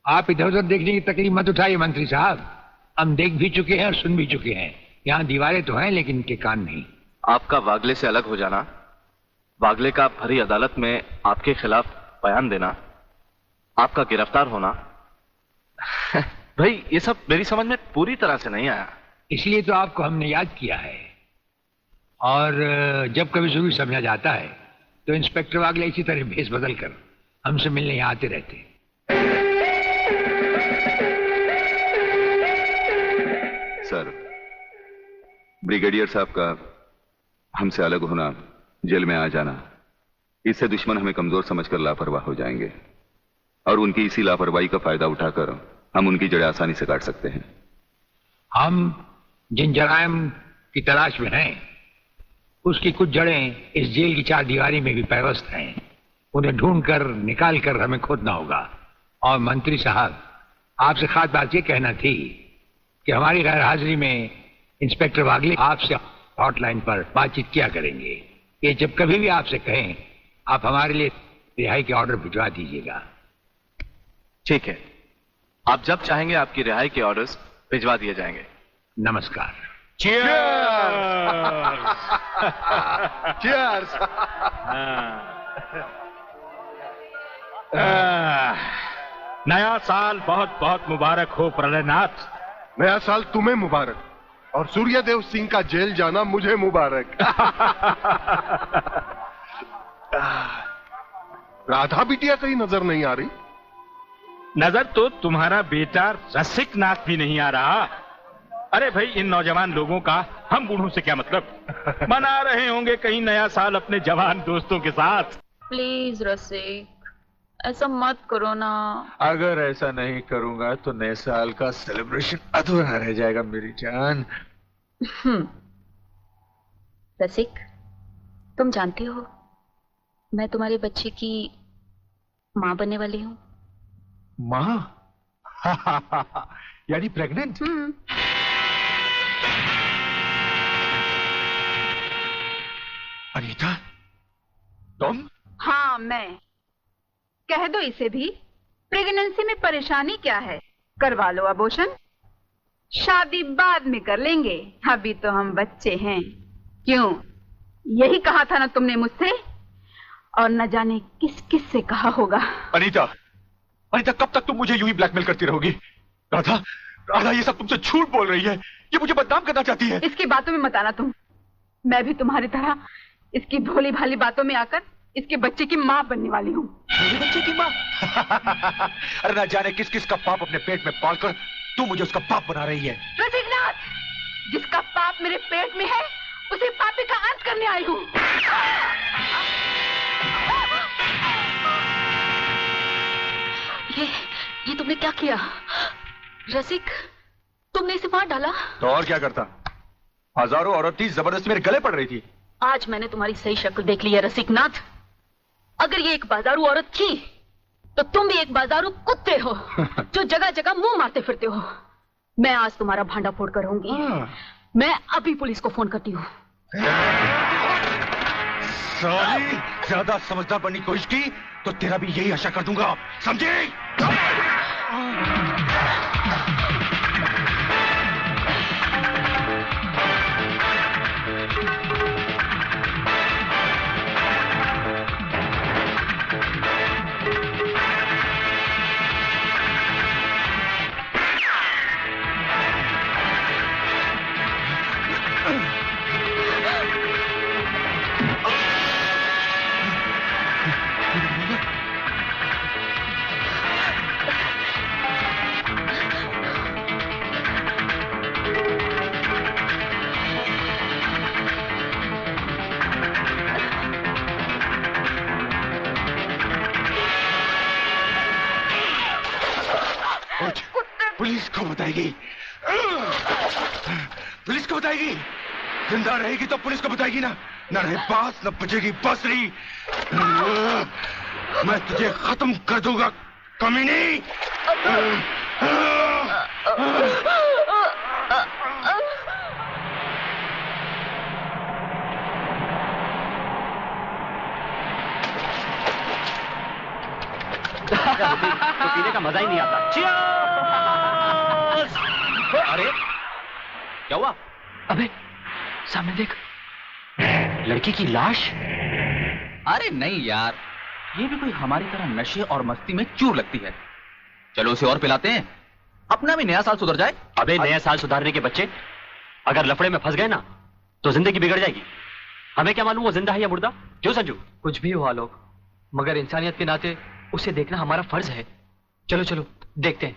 आप इधर उधर देखने की तकलीफ मत उठाइए मंत्री साहब। हम देख भी चुके हैं और सुन भी चुके हैं। यहाँ दीवारें तो हैं लेकिन इनके कान नहीं। आपका वागले से अलग हो जाना, वागले का भरी अदालत में आपके खिलाफ बयान देना, आपका गिरफ्तार होना भाई ये सब मेरी समझ में पूरी तरह से नहीं आया। इसलिए तो आपको हमने याद किया है। और जब कभी जरूरी समझा जाता है तो इंस्पेक्टर वागले इसी तरह भेस बदल कर हमसे मिलने यहाँ आते रहते। सर, ब्रिगेडियर साहब का हमसे अलग होना, जेल में आ जाना, इससे दुश्मन हमें कमजोर समझकर लापरवाह हो जाएंगे और उनकी इसी लापरवाही का फायदा उठाकर हम उनकी जड़ें आसानी से काट सकते हैं। हम जिन जराइम की तलाश में हैं, उसकी कुछ जड़ें इस जेल की चार दीवारी में भी पैवस्त हैं। उन्हें ढूंढकर निकाल कर हमें खोदना होगा। और मंत्री साहब, आपसे खास बात ये कहना थी कि हमारी गैर हाजिरी में इंस्पेक्टर वागले आपसे हॉटलाइन पर बातचीत किया करेंगे। ये जब कभी भी आपसे कहें, आप हमारे लिए रिहाई के ऑर्डर भिजवा दीजिएगा। ठीक है, आप जब चाहेंगे आपकी रिहाई के ऑर्डर्स भिजवा दिए जाएंगे। नमस्कार। Cheers! नया साल बहुत बहुत मुबारक हो प्रलयनाथ। नया साल तुम्हें मुबारक और सूर्यदेव सिंह का जेल जाना मुझे मुबारक। राधा बिटिया कहीं नजर नहीं आ रही। नजर तो तुम्हारा बेटा रसिक नाथ भी नहीं आ रहा। अरे भाई, इन नौजवान लोगों का हम बूढ़ों से क्या मतलब। मना रहे होंगे कहीं नया साल अपने जवान दोस्तों के साथ। प्लीज रसिक, ऐसा मत करो ना। अगर ऐसा नहीं करूंगा तो नए साल का सेलिब्रेशन अधूरा रह जाएगा मेरी जान। रसिक, तुम जानते हो मैं तुम्हारे बच्चे की माँ बनने वाली हूँ। माँ? यानी प्रेग्नेंट? अनीता, तुम? हाँ, मैं। कह दो इसे भी, प्रेगनेंसी में परेशानी क्या है, करवा लो अबॉर्शन। शादी बाद में कर लेंगे, अभी तो हम बच्चे हैं। क्यों, यही कहा था ना तुमने मुझसे? और न जाने किस किस से कहा होगा। अनीता, अनीता, कब तक तुम मुझे यूं ही ब्लैकमेल करती रहोगी? राधा, राधा ये सब तुमसे झूठ बोल रही है। ये मुझे बदनाम करना चाहती है। इसकी बातों में मत आना तुम। मैं भी तुम्हारी तरह इसकी भोली भाली बातों में आकर इसके बच्चे की माँ बनने वाली हूँ। मेरे बच्चे की माँ? अरे ना जाने किस किस का पाप अपने पेट में पालकर तू मुझे उसका पाप बना रही है। रसिकनाथ, जिसका पाप मेरे पेट में है उसे पापी का अंत करने आई हूँ। ये तुमने क्या किया? रसिक, तुमने इसे मार डाला? तो और क्या करता? हजारों औरतें जबरदस्ती मेरे गले पड़ रही थी। आज मैंने तुम्हारी सही शक्ल देख ली है रसिकनाथ। अगर ये एक बाजारू औरत थी तो तुम भी एक बाजारू कुत्ते हो जो जगह जगह मुंह मारते फिरते हो। मैं आज तुम्हारा भांडा फोड़ कर रहूंगी। मैं अभी पुलिस को फोन करती हूँ। साली, ज्यादा समझदार बनने की कोशिश की तो तेरा भी यही आशा कर दूंगा, समझे? पुलिस को बताएगी, पुलिस को बताएगी। जिंदा रहेगी तो पुलिस को बताएगी ना। न रहे बात न बचेगी बांसुरी। मैं तुझे खत्म कर दूंगा कमीनी। अगर होती तो पीने का मजा ही नहीं आता। अरे क्या हुआ? अबे सामने देख, लड़की की लाश। अरे नहीं यार, ये भी कोई हमारी तरह नशे और मस्ती में चूर लगती है। चलो उसे और पिलाते हैं, अपना भी नया साल सुधर जाए। अबे नया साल सुधारने के बच्चे अगर लफड़े में फंस गए ना तो जिंदगी बिगड़ जाएगी। हमें क्या मालूम वो जिंदा है या मुर्दा? क्यों संजू? कुछ भी हुआ लोग, मगर इंसानियत के नाते उसे देखना हमारा फर्ज है। चलो चलो देखते हैं।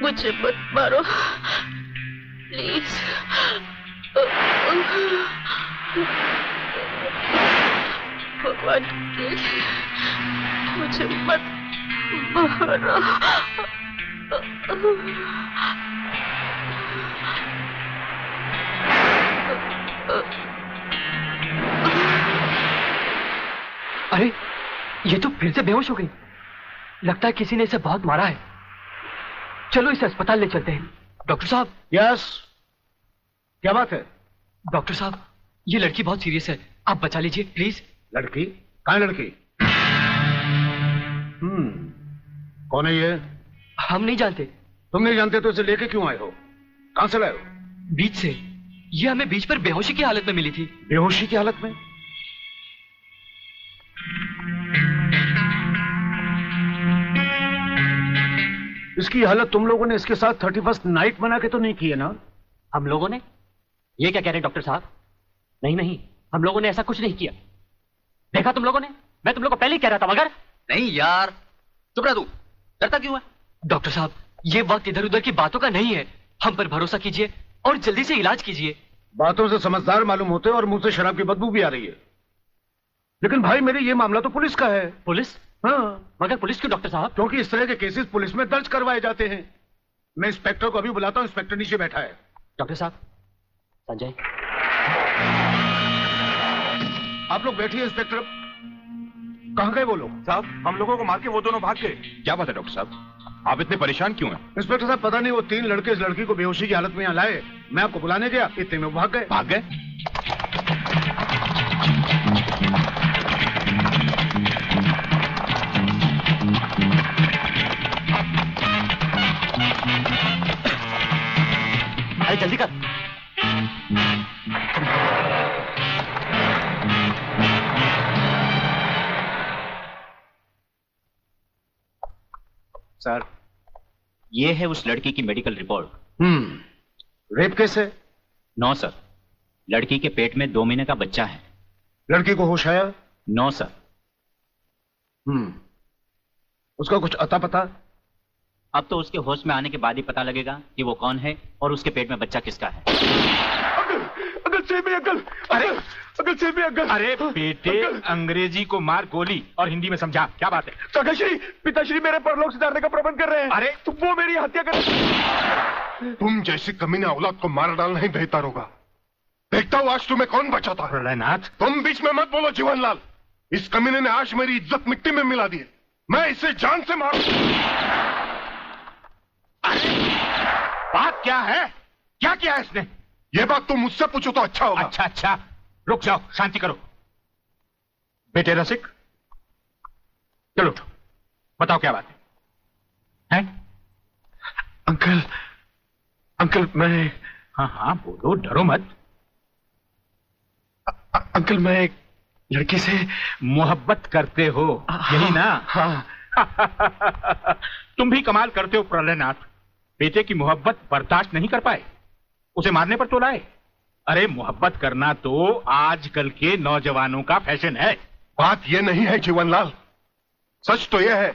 मुझे मत मारो प्लीज। भगवान के लिए मुझे मत मारो। अरे ये तो फिर से बेहोश हो गई। लगता है किसी ने इसे बहुत मारा है। चलो इसे अस्पताल ले चलते हैं। डॉक्टर साहब। यस, क्या बात है? डॉक्टर साहब ये लड़की बहुत सीरियस है, आप बचा लीजिए प्लीज। लड़की? कहाँ है लड़की? कौन है ये? हम नहीं जानते। तुम नहीं जानते तो इसे लेके क्यों आए हो? कहां से लाए हो? बीच से। ये हमें बीच पर बेहोशी की हालत में मिली थी। बेहोशी की हालत में? इसकी हालत तुम लोगों ने इसके साथ 31st नाइट बना के तो नहीं की है ना? हम लोगों ने? ये क्या कह रहे हैं डॉक्टर साहब? नहीं नहीं, हम लोगों ने ऐसा कुछ नहीं किया। देखा तुम लोगों ने? मैं तुम लोगों को पहले ही कह रहा था। मगर नहीं यार, चुप रह तू, डरता क्यों है? डॉक्टर साहब ये वक्त इधर उधर की बातों का नहीं है, हम पर भरोसा कीजिए और जल्दी से इलाज कीजिए। बातों से समझदार मालूम होते और मुंह से शराब की बदबू भी आ रही है। लेकिन भाई मेरे ये मामला तो पुलिस का है। पुलिस? हाँ। मगर पुलिस क्यों डॉक्टर साहब? क्योंकि इस तरह के केसेस पुलिस में दर्ज करवाए जाते हैं। मैं इंस्पेक्टर को अभी बुलाता हूँ, इंस्पेक्टर नीचे बैठा है। डॉक्टर साहब, संजय। आप लोग बैठिए। इंस्पेक्टर कहाँ गए वो लोग? साहब हम लोगों को मार के वो दोनों भाग गए। क्या बात है डॉक्टर साहब, आप इतने परेशान क्यों हैं? इंस्पेक्टर साहब पता नहीं वो 3 लड़के इस लड़की को बेहोशी की हालत में यहाँ लाए। मैं आपको बुलाने गया, इतने में वो भाग गए। भाग गए? अरे जल्दी कर। सर ये है उस लड़की की मेडिकल रिपोर्ट। रेप केस है? नो सर, लड़की के पेट में 2 महीने का बच्चा है। लड़की को होश आया? No sir. उसका कुछ अता पता? अब तो उसके होश में आने के बाद ही पता लगेगा कि वो कौन है और उसके पेट में बच्चा किसका है। Uncle save me uncle. अरे अंकल सेव मी अंकल। अरे बेटे, अंग्रेजी को मार गोली और हिंदी में समझा। क्या बात है? काकाश्री, पिताश्री मेरे परलोक सुधारने का प्रबंध कर रहे हैं। अरे तुम वो मेरी हत्या कर। तुम जैसी कमीने औलाद को मार डालना ही बेहतर होगा। देखता हूँ आज तुम्हें कौन बचाता है। प्रलयनाथ तुम बीच में मत बोलो जीवनलाल। इस कमीने ने आज मेरी इज्जत मिट्टी में मिला दी है। मैं इसे जान से मारू। बात क्या है? क्या किया है इसने? ये बात तुम मुझसे पूछो तो अच्छा होगा। अच्छा अच्छा, रुक जाओ, शांति करो। बेटे रसिक, चलो उठो, बताओ क्या बात है? अंकल, अंकल मैं। हाँ हाँ बोलो, डरो मत। अंकल मैं एक लड़की से मोहब्बत करते हो, यही ना? हाँ। तुम भी कमाल करते हो प्रलयनाथ। बेटे की मोहब्बत बर्दाश्त नहीं कर पाए, उसे मारने पर तो लाए। अरे मोहब्बत करना तो आजकल के नौजवानों का फैशन है। बात यह नहीं है जीवनलाल, सच तो यह है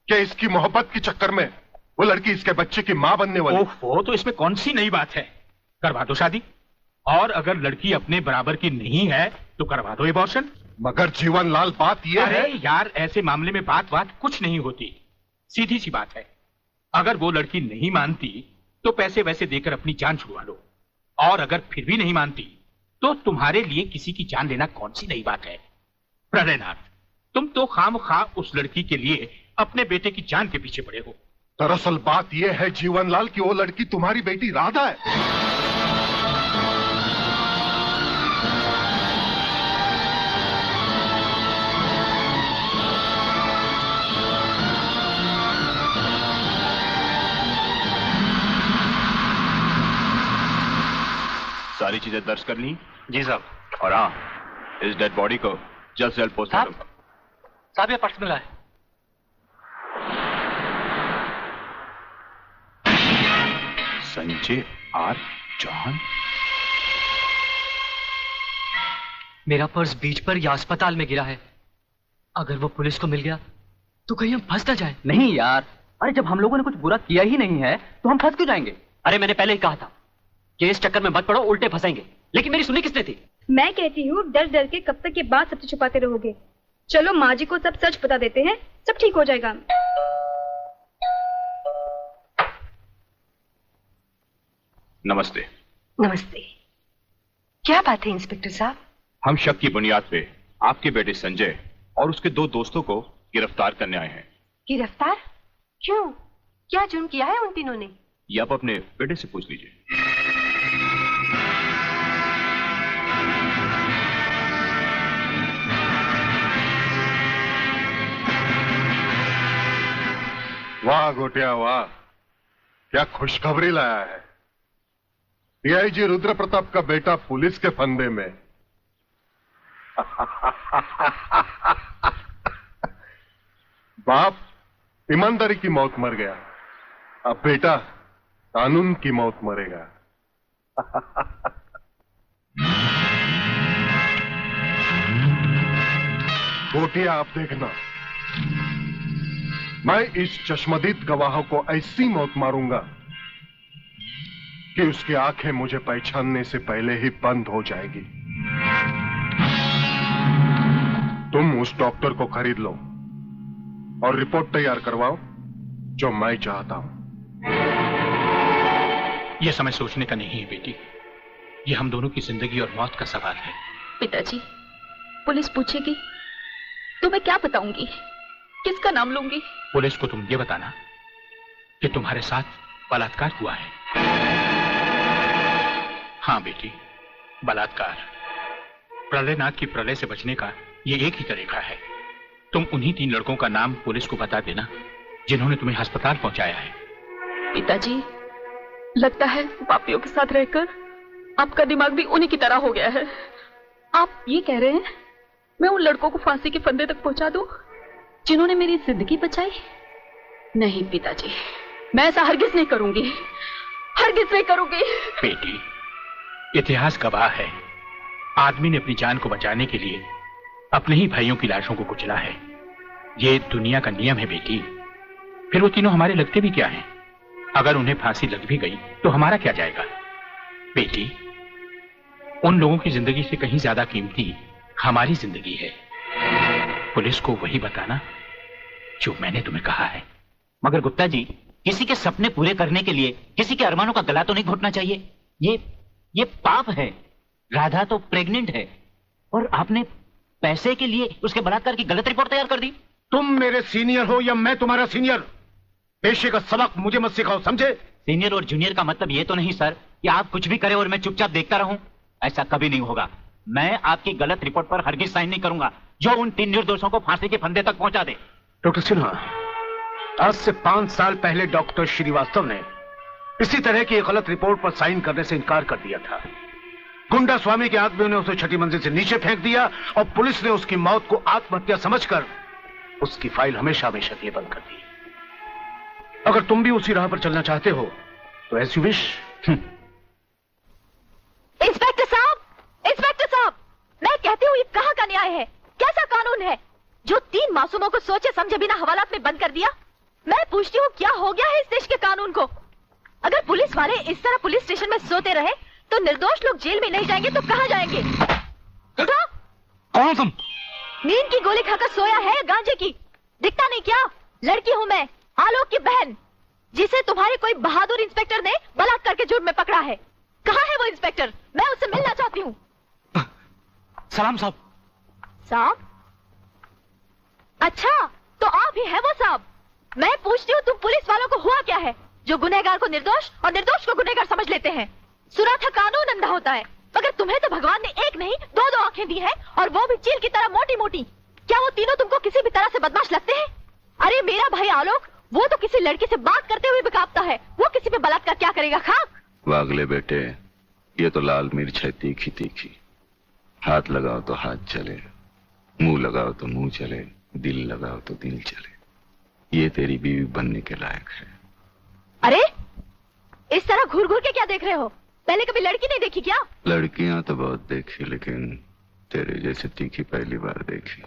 कि इसकी मोहब्बत के चक्कर में वो लड़की इसके बच्चे की मां बनने वाली। ओहो, तो इसमें कौन सी नई बात है? करवा दो शादी। और अगर लड़की अपने बराबर की नहीं है तो करवा दो एबॉर्शन। मगर जीवनलाल बात यह है। अरे यार, ऐसे मामले में बात कुछ नहीं होती, सीधी सी बात है। अगर वो लड़की नहीं मानती तो पैसे वैसे देकर अपनी जान छुड़वा लो, और अगर फिर भी नहीं मानती तो तुम्हारे लिए किसी की जान लेना कौन सी नई बात है? प्रलयनाथ, तुम तो खामखा उस लड़की के लिए अपने बेटे की जान के पीछे पड़े हो। दरअसल बात यह है जीवनलाल कि वो लड़की तुम्हारी बेटी राधा है। सारी चीजें दर्ज कर ली? जी साहब। और हाँ, इस डेड बॉडी को जल्द से जल्द पोस्टमार्टम। साहब ये पर्स मिला है। संजय आर चौहान। मेरा पर्स बीच पर या अस्पताल में गिरा है। अगर वो पुलिस को मिल गया तो कहीं हम फंस ना जाए। नहीं यार, अरे जब हम लोगों ने कुछ बुरा किया ही नहीं है तो हम फंस क्यों जाएंगे? अरे मैंने पहले ही कहा था कि इस चक्कर में मत पड़ो, उल्टे फंसेंगे। लेकिन मेरी सुनी किसने थी? मैं कहती हूँ डर डर के कब तक ये बात सबसे छुपाते रहोगे। चलो माँ जी को सब सच बता देते हैं, सब ठीक हो जाएगा। नमस्ते। नमस्ते। क्या बात है इंस्पेक्टर साहब? हम शक की बुनियाद पे आपके बेटे संजय और उसके 2 दोस्तों को गिरफ्तार करने आए हैं। गिरफ्तार? क्यों? क्या जुर्म किया है उन तीनों ने? ये आप अपने बेटे से पूछ लीजिए। वाह गोटिया वाह, क्या खुशखबरी लाया है। डीआईजी रुद्र प्रताप का बेटा पुलिस के फंदे में। बाप ईमानदारी की मौत मर गया, अब बेटा कानून की मौत मरेगा। गोटिया आप देखना, मैं इस चश्मदीद गवाह को ऐसी मौत मारूंगा कि उसकी आंखें मुझे पहचानने से पहले ही बंद हो जाएगी। तुम उस डॉक्टर को खरीद लो और रिपोर्ट तैयार करवाओ जो मैं चाहता हूं। यह समय सोचने का नहीं है बेटी, यह हम दोनों की जिंदगी और मौत का सवाल है। पिताजी, पुलिस पूछेगी तो मैं क्या बताऊंगी, किसका नाम लूंगी? पुलिस को तुम ये बताना कि तुम्हारे साथ बलात्कार हुआ है। हाँ बेटी, बलात्कार। प्रलयनाथ की प्रलय से बचने का ये एक ही तरीका है। तुम उन्हीं 3 लड़कों का नाम पुलिस को बता देना जिन्होंने तुम्हें अस्पताल पहुंचाया है। पिताजी, लगता है पापियों के साथ रहकर आपका दिमाग भी उन्हीं की तरह हो गया है। आप ये कह रहे हैं मैं उन लड़कों को फांसी के फंदे तक पहुंचा दूं जिन्होंने मेरी जिंदगी बचाई? नहीं पिताजी, मैं ऐसा हरगिज नहीं करूंगी, हरगिज नहीं करूंगी। बेटी, इतिहास गवाह है, आदमी ने अपनी जान को बचाने के लिए अपने ही भाइयों की लाशों को कुचला है। ये दुनिया का नियम है बेटी। फिर वो तीनों हमारे लगते भी क्या हैं? अगर उन्हें फांसी लग भी गई तो हमारा क्या जाएगा? बेटी, उन लोगों की जिंदगी से कहीं ज्यादा कीमती हमारी जिंदगी है। पुलिस को वही बताना जो मैंने तुम्हें कहा है। मगर गुप्ता जी, किसी के सपने पूरे करने के लिए किसी के अरमानों का गला तो नहीं घोटना चाहिए। ये पाप है। राधा तो प्रेग्नेंट है और आपने पैसे के लिए उसके बलात्कार की गलत रिपोर्ट तैयार कर दी। तुम मेरे सीनियर हो या मैं तुम्हारा सीनियर, पेशे का सबक मुझे मत सिखाओ, समझे? सीनियर और जूनियर का मतलब ये तो नहीं सर कि आप कुछ भी करें और मैं चुपचाप देखता रहूं। ऐसा कभी नहीं होगा। मैं आपकी गलत रिपोर्ट पर हरगिज साइन नहीं करूंगा जो उन 3 निर्दोषों को फांसी के फंदे तक पहुंचा दे। डॉक्टर सिन्हा, आज से 5 साल पहले डॉक्टर श्रीवास्तव ने इसी तरह की एक गलत रिपोर्ट पर साइन करने से इनकार कर दिया था। गुंडा स्वामी के आदमियों ने उसे 6ठी मंजिल से नीचे फेंक दिया और पुलिस ने उसकी मौत को आत्महत्या समझकर उसकी फाइल हमेशा हमेशा के लिए बंद कर दी। अगर तुम भी उसी राह पर चलना चाहते हो तो एज यू विश। इंस्पेक्टर साहब, इंस्पेक्टर साहब, मैं कहती हूँ ये कहाँ का न्याय है? कैसा कानून है जो 3 मासूमों को सोचे समझे बिना हवालात में बंद कर दिया? मैं पूछती हूँ क्या हो गया है इस देश के कानून को? अगर पुलिस वाले इस तरह पुलिस स्टेशन में सोते रहे तो निर्दोष लोग जेल में नहीं जाएंगे तो कहाँ जाएंगे? उठो! कौन तुम? नींद की गोली खाकर सोया है गांजे की? दिखता नहीं क्या? लड़की हूँ मैं, आलोक की बहन, जिसे तुम्हारे कोई बहादुर इंस्पेक्टर ने बलात्कार के जुर्म में पकड़ा है। कहाँ है वो इंस्पेक्टर? मैं उससे मिलना चाहती हूँ। सलाम साहब। साहब? अच्छा, तो आप ही है वो साहब। मैं पूछती हूँ तुम पुलिस वालों को हुआ क्या है जो गुनहगार को निर्दोष और निर्दोष को गुनहगार समझ लेते हैं। सुना था कानून अंधा होता है, मगर तुम्हें तो भगवान ने एक नहीं दो दो आंखें दी है, और वो भी चील की तरह मोटी मोटी। क्या वो तीनों तुमको किसी भी तरह से बदमाश लगते हैं? अरे मेरा भाई आलोक, वो तो किसी लड़की से बात करते हुए भी कांपता है, वो किसी पे बलात्कार क्या करेगा? खाक। वागले बेटे, ये तो लाल मिर्च है तीखी तीखी। हाथ लगाओ तो हाथ चले, मुंह लगाओ तो मुंह चले, दिल लगाओ तो दिल चले। ये तेरी बीवी बनने के लायक है। अरे इस तरह घूर घूर के क्या देख रहे हो? पहले कभी लड़की नहीं देखी क्या? लड़कियां तो बहुत देखी, लेकिन तेरे जैसे तीखी पहली बार देखी।